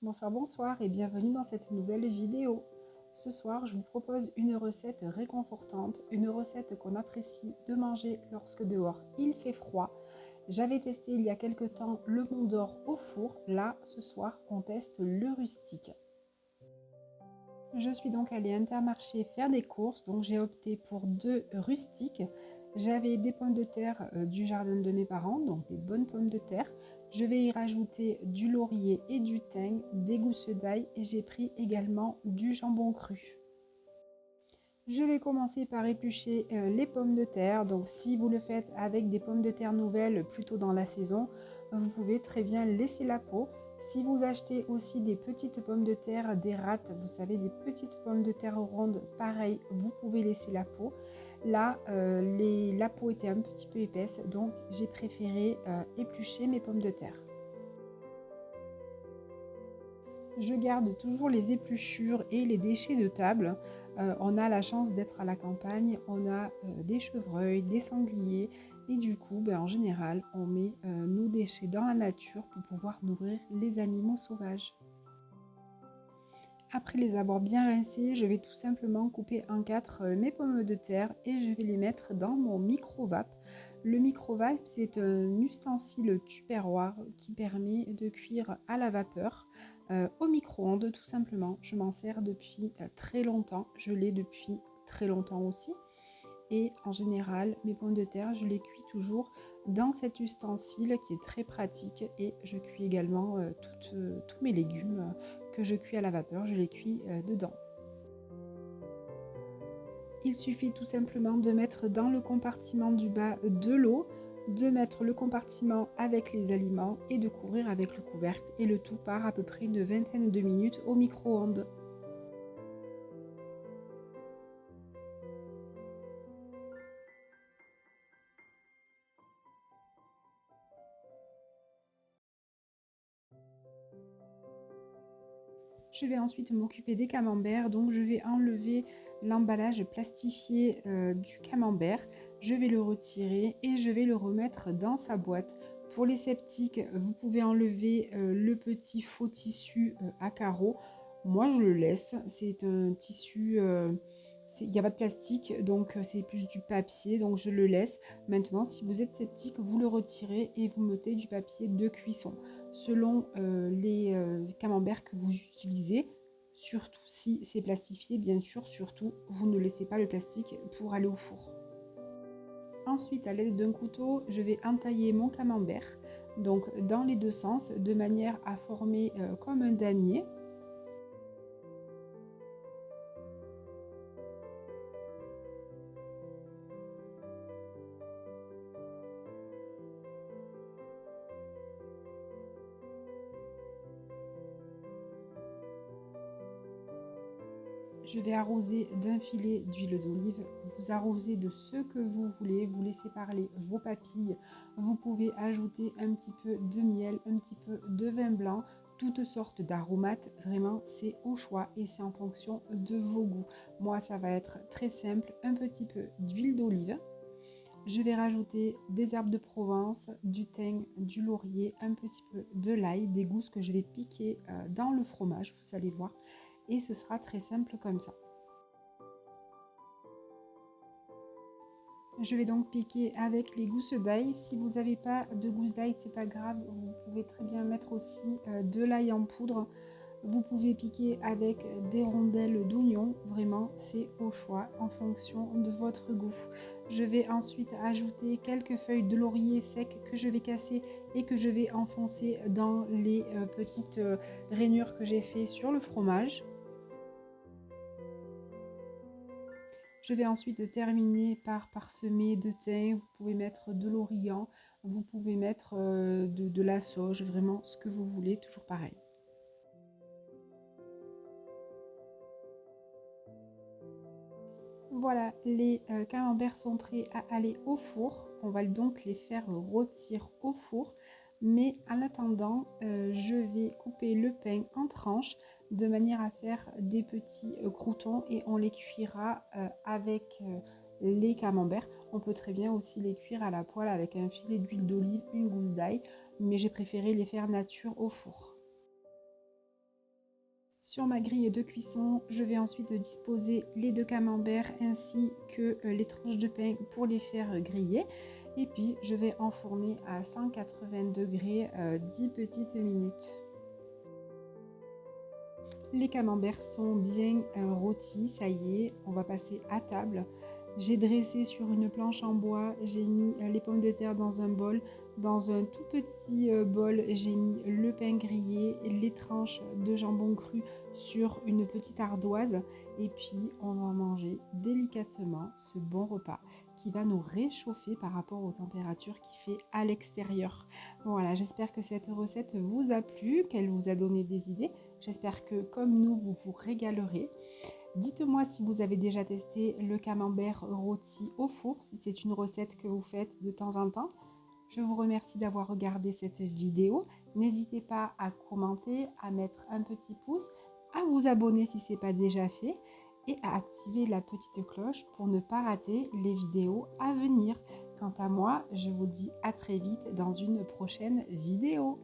Bonsoir, bonsoir et bienvenue dans cette nouvelle vidéo. Ce soir, je vous propose une recette réconfortante, une recette qu'on apprécie de manger lorsque dehors il fait froid. J'avais testé il y a quelque temps le Mont d'Or au four. Là, ce soir, on teste le rustique. Je suis donc allée à Intermarché faire des courses, donc j'ai opté pour deux rustiques. J'avais des pommes de terre du jardin de mes parents, donc des bonnes pommes de terre. Je vais y rajouter du laurier et du thym, des gousses d'ail et j'ai pris également du jambon cru. Je vais commencer par éplucher les pommes de terre. Donc si vous le faites avec des pommes de terre nouvelles plutôt dans la saison, vous pouvez très bien laisser la peau. Si vous achetez aussi des petites pommes de terre, des rates, vous savez, des petites pommes de terre rondes, pareil, vous pouvez laisser la peau. Là, la peau était un petit peu épaisse, donc j'ai préféré éplucher mes pommes de terre. Je garde toujours les épluchures et les déchets de table. On a la chance d'être à la campagne, on a des chevreuils, des sangliers et du coup, en général, on met nos déchets dans la nature pour pouvoir nourrir les animaux sauvages. Après les avoir bien rincés, je vais tout simplement couper en quatre mes pommes de terre et je vais les mettre dans mon micro-vape. Le micro-vape, c'est un ustensile tupperware qui permet de cuire à la vapeur au micro-ondes tout simplement. Je m'en sers depuis très longtemps, je l'ai depuis très longtemps aussi. Et en général, mes pommes de terre, je les cuis toujours dans cet ustensile qui est très pratique. Et je cuis également tous mes légumes que je cuis à la vapeur, je les cuis dedans. Il suffit tout simplement de mettre dans le compartiment du bas de l'eau, de mettre le compartiment avec les aliments et de couvrir avec le couvercle. Et le tout part à peu près une vingtaine de minutes au micro-ondes. Je vais ensuite m'occuper des camemberts, donc je vais enlever l'emballage plastifié du camembert, je vais le retirer et je vais le remettre dans sa boîte. Pour les sceptiques, vous pouvez enlever le petit faux tissu à carreaux. Moi je le laisse, c'est un tissu, il n'y a pas de plastique, donc c'est plus du papier, donc je le laisse. Maintenant, si vous êtes sceptique, vous le retirez et vous mettez du papier de cuisson selon les camemberts que vous utilisez, surtout si c'est plastifié, bien sûr, surtout vous ne laissez pas le plastique pour aller au four. Ensuite, à l'aide d'un couteau, je vais entailler mon camembert, donc dans les deux sens, de manière à former comme un damier. Je vais arroser d'un filet d'huile d'olive. Vous arrosez de ce que vous voulez. Vous laissez parler vos papilles. Vous pouvez ajouter un petit peu de miel, un petit peu de vin blanc, toutes sortes d'aromates. Vraiment, c'est au choix et c'est en fonction de vos goûts. Moi, ça va être très simple. Un petit peu d'huile d'olive. Je vais rajouter des herbes de Provence, du thym, du laurier, un petit peu de l'ail, des gousses que je vais piquer dans le fromage, vous allez voir. Et ce sera très simple comme ça. Je vais donc piquer avec les gousses d'ail. Si vous n'avez pas de gousses d'ail, c'est pas grave. Vous pouvez très bien mettre aussi de l'ail en poudre. Vous pouvez piquer avec des rondelles d'oignon. Vraiment, c'est au choix en fonction de votre goût. Je vais ensuite ajouter quelques feuilles de laurier sec que je vais casser et que je vais enfoncer dans les petites rainures que j'ai fait sur le fromage. Je vais ensuite terminer par parsemer de thym, vous pouvez mettre de l'origan, vous pouvez mettre de la sauge, vraiment ce que vous voulez, toujours pareil. Voilà, les camemberts sont prêts à aller au four. On va donc les faire rôtir au four. Mais en attendant, je vais couper le pain en tranches de manière à faire des petits croûtons et on les cuira avec les camemberts. On peut très bien aussi les cuire à la poêle avec un filet d'huile d'olive, une gousse d'ail, mais j'ai préféré les faire nature au four. Sur ma grille de cuisson, je vais ensuite disposer les 2 camemberts ainsi que les tranches de pain pour les faire griller. Et puis, je vais enfourner à 180 degrés 10 petites minutes. Les camemberts sont bien rôtis, ça y est, on va passer à table. J'ai dressé sur une planche en bois, j'ai mis les pommes de terre dans un bol. Dans un tout petit bol, j'ai mis le pain grillé, les tranches de jambon cru sur une petite ardoise. Et puis, on va manger délicatement ce bon repas qui va nous réchauffer par rapport aux températures qu'il fait à l'extérieur. Voilà, j'espère que cette recette vous a plu, qu'elle vous a donné des idées. J'espère que, comme nous, vous vous régalerez. Dites-moi si vous avez déjà testé le camembert rôti au four, si c'est une recette que vous faites de temps en temps. Je vous remercie d'avoir regardé cette vidéo. N'hésitez pas à commenter, à mettre un petit pouce, à vous abonner si ce n'est pas déjà fait et à activer la petite cloche pour ne pas rater les vidéos à venir. Quant à moi, je vous dis à très vite dans une prochaine vidéo.